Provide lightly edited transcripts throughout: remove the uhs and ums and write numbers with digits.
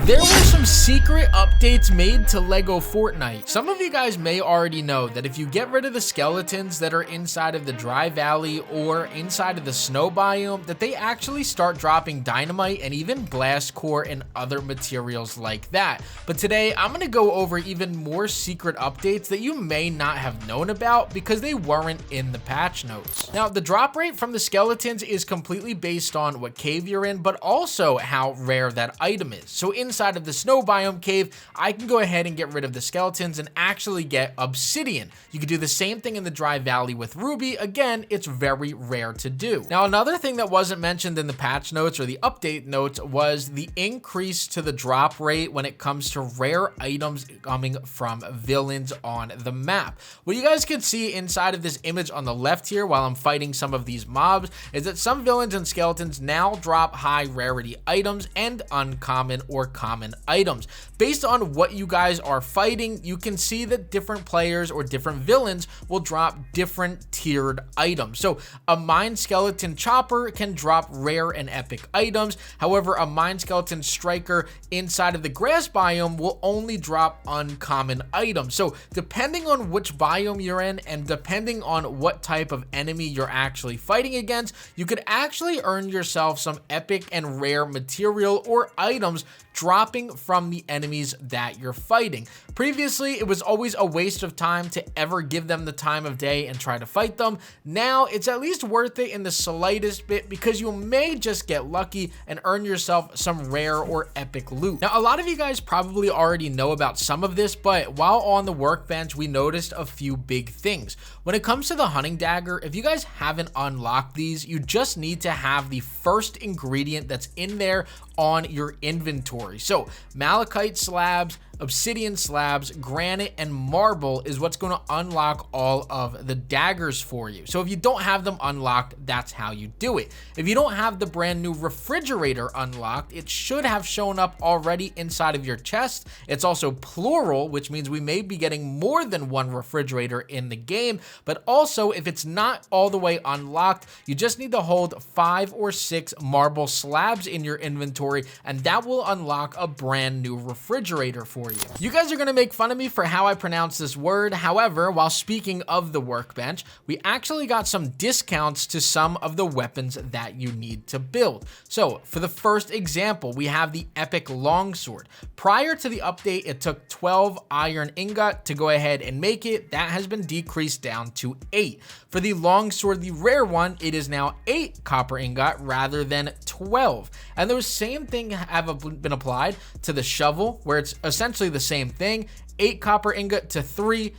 There were some secret updates made to LEGO Fortnite. Some of you guys may already know that if you get rid of the skeletons that are inside of the dry valley or inside of the snow biome, that they actually start dropping dynamite and even blast core and other materials like that. But today I'm going to go over even more secret updates that you may not have known about because they weren't in the patch notes. Now, the drop rate from the skeletons is completely based on what cave you're in, but also how rare that item is. So inside of the snow biome cave, I can go ahead and get rid of the skeletons and actually get obsidian. You can do the same thing in the dry valley with ruby. Again, it's very rare to do. Now, another thing that wasn't mentioned in the patch notes or the update notes was the increase to the drop rate when it comes to rare items coming from villains on the map. What you guys can see inside of this image on the left here while I'm fighting some of these mobs is that some villains and skeletons now drop high rarity items and uncommon or common items. Based on what you guys are fighting, you can see that different players or different villains will drop different tiered items. So a mine skeleton chopper can drop rare and epic items. However, a mine skeleton striker inside of the grass biome will only drop uncommon items. So depending on which biome you're in and depending on what type of enemy you're actually fighting against, you could actually earn yourself some epic and rare material or items dropping from the enemies that you're fighting. Previously, it was always a waste of time to ever give them the time of day and try to fight them. Now, it's at least worth it in the slightest bit because you may just get lucky and earn yourself some rare or epic loot. Now, a lot of you guys probably already know about some of this, but while on the workbench, we noticed a few big things. When it comes to the hunting dagger, if you guys haven't unlocked these, you just need to have the first ingredient that's in there on your inventory. So malachite slabs, obsidian slabs, granite, and marble is what's going to unlock all of the daggers for you. So if you don't have them unlocked, that's how you do it. If you don't have the brand new refrigerator unlocked, it should have shown up already inside of your chest. It's also plural, which means we may be getting more than one refrigerator in the game. But also, if it's not all the way unlocked, you just need to hold 5 or 6 marble slabs in your inventory, and that will unlock a brand new refrigerator for you. You guys are going to make fun of me for how I pronounce this word. However, while speaking of the workbench, we actually got some discounts to some of the weapons that you need to build. So for the first example, we have the epic longsword. Prior to the update, it took 12 iron ingot to go ahead and make it. That has been decreased down to 8. For the longsword, the rare one, it is now 8 copper ingot rather than 12. And those same thing have been applied to the shovel, where it's essentially the same thing. 8 copper ingot to 3,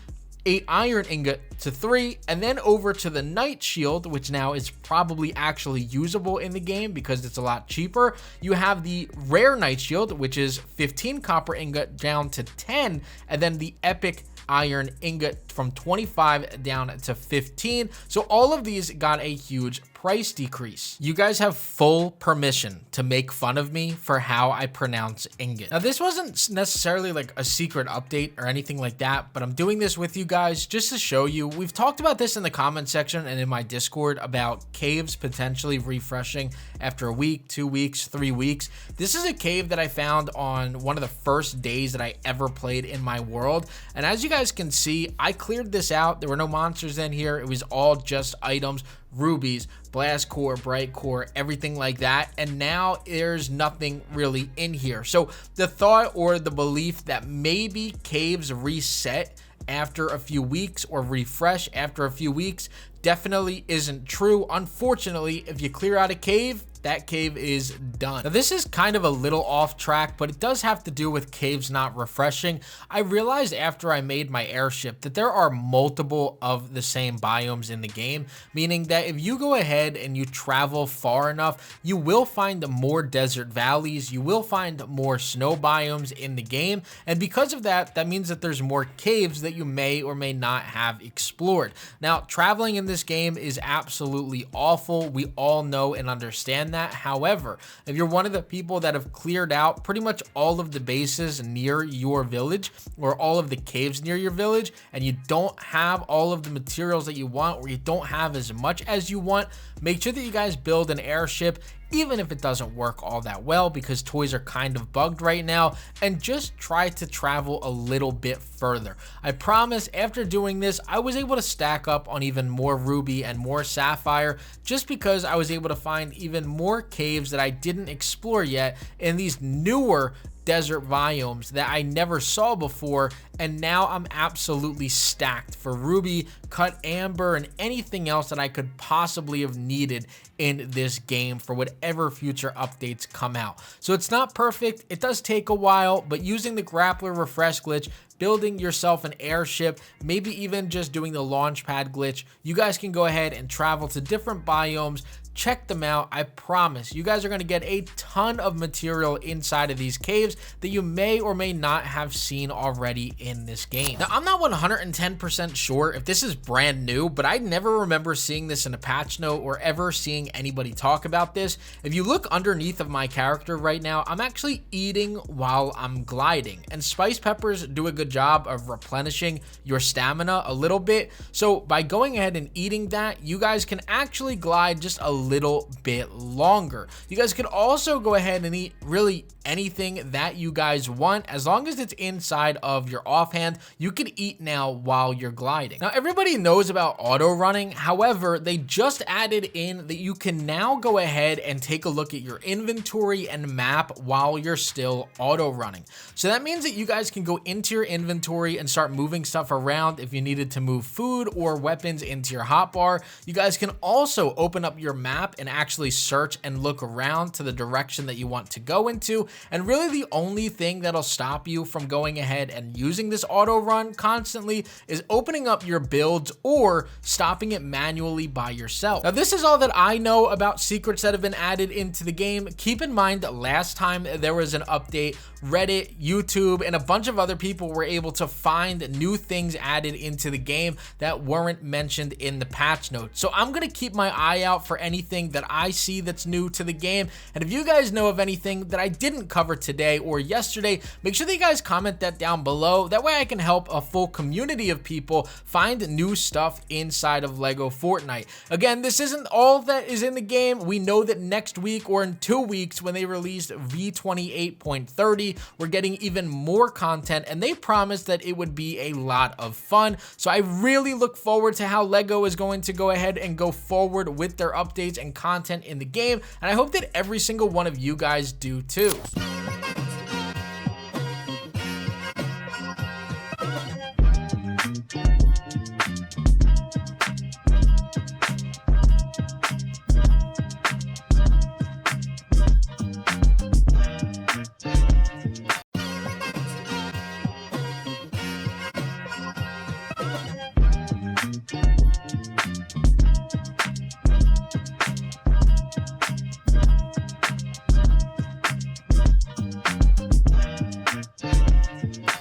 8 iron ingot to 3, and then over to the knight shield, which now is probably actually usable in the game because it's a lot cheaper. You have the rare knight shield, which is 15 copper ingot down to 10, and then the epic iron ingot from 25 down to 15. So all of these got a huge price decrease. You guys have full permission to make fun of me for how I pronounce ingot. Now, this wasn't necessarily like a secret update or anything like that, but I'm doing this with you guys just to show you. We've talked about this in the comment section and in my Discord about caves potentially refreshing after a week, 2 weeks, 3 weeks. This is a cave that I found on one of the first days that I ever played in my world. And as you guys can see, I cleared this out. There were no monsters in here. It was all just items, rubies, blast core, bright core, everything like that. And now there's nothing really in here. So the thought or the belief that maybe caves reset after a few weeks or refresh after a few weeks definitely isn't true. Unfortunately, if you clear out a cave, that cave is done. Now, this is kind of a little off track, but it does have to do with caves not refreshing. I realized after I made my airship that there are multiple of the same biomes in the game, meaning that if you go ahead and you travel far enough, you will find more desert valleys, you will find more snow biomes in the game, and because of that, that means that there's more caves that you may or may not have explored. Now, traveling in this game is absolutely awful. We all know and understand that. However, if you're one of the people that have cleared out pretty much all of the bases near your village or all of the caves near your village, and you don't have all of the materials that you want, or you don't have as much as you want, make sure that you guys build an airship even if it doesn't work all that well because toys are kind of bugged right now, and just try to travel a little bit further. I promise after doing this, I was able to stack up on even more ruby and more sapphire just because I was able to find even more caves that I didn't explore yet in these newer desert biomes that I never saw before, and now I'm absolutely stacked for ruby, cut amber, and anything else that I could possibly have needed in this game for whatever future updates come out. So it's not perfect, it does take a while, but using the grappler refresh glitch, building yourself an airship, maybe even just doing the launch pad glitch, you guys can go ahead and travel to different biomes. Check them out. I promise you guys are going to get a ton of material inside of these caves that you may or may not have seen already in this game. Now, I'm not 110% sure if this is brand new, but I never remember seeing this in a patch note or ever seeing anybody talk about this. If you look underneath of my character right now, I'm actually eating while I'm gliding, and spice peppers do a good job of replenishing your stamina a little bit. So by going ahead and eating that, you guys can actually glide just a little bit longer. You guys can also go ahead and eat really anything that you guys want. As long as it's inside of your offhand, you can eat now while you're gliding. Now, everybody knows about auto running. However, they just added in that you can now go ahead and take a look at your inventory and map while you're still auto running. So that means that you guys can go into your inventory and start moving stuff around if you needed to move food or weapons into your hotbar. You guys can also open up your map and actually search and look around to the direction that you want to go into. And really the only thing that'll stop you from going ahead and using this auto run constantly is opening up your builds or stopping it manually by yourself. Now, this is all that I know about secrets that have been added into the game. Keep in mind that last time there was an update, Reddit, YouTube, and a bunch of other people were able to find new things added into the game that weren't mentioned in the patch notes. So I'm going to keep my eye out for anything that I see that's new to the game. And if you guys know of anything that I didn't cover today or yesterday, make sure that you guys comment that down below. That way I can help a full community of people find new stuff inside of LEGO Fortnite. Again, this isn't all that is in the game. We know that next week or in 2 weeks when they released V28.30, we're getting even more content, and they promised that it would be a lot of fun. So I really look forward to how LEGO is going to go ahead and go forward with their updates and content in the game, and I hope that every single one of you guys do too.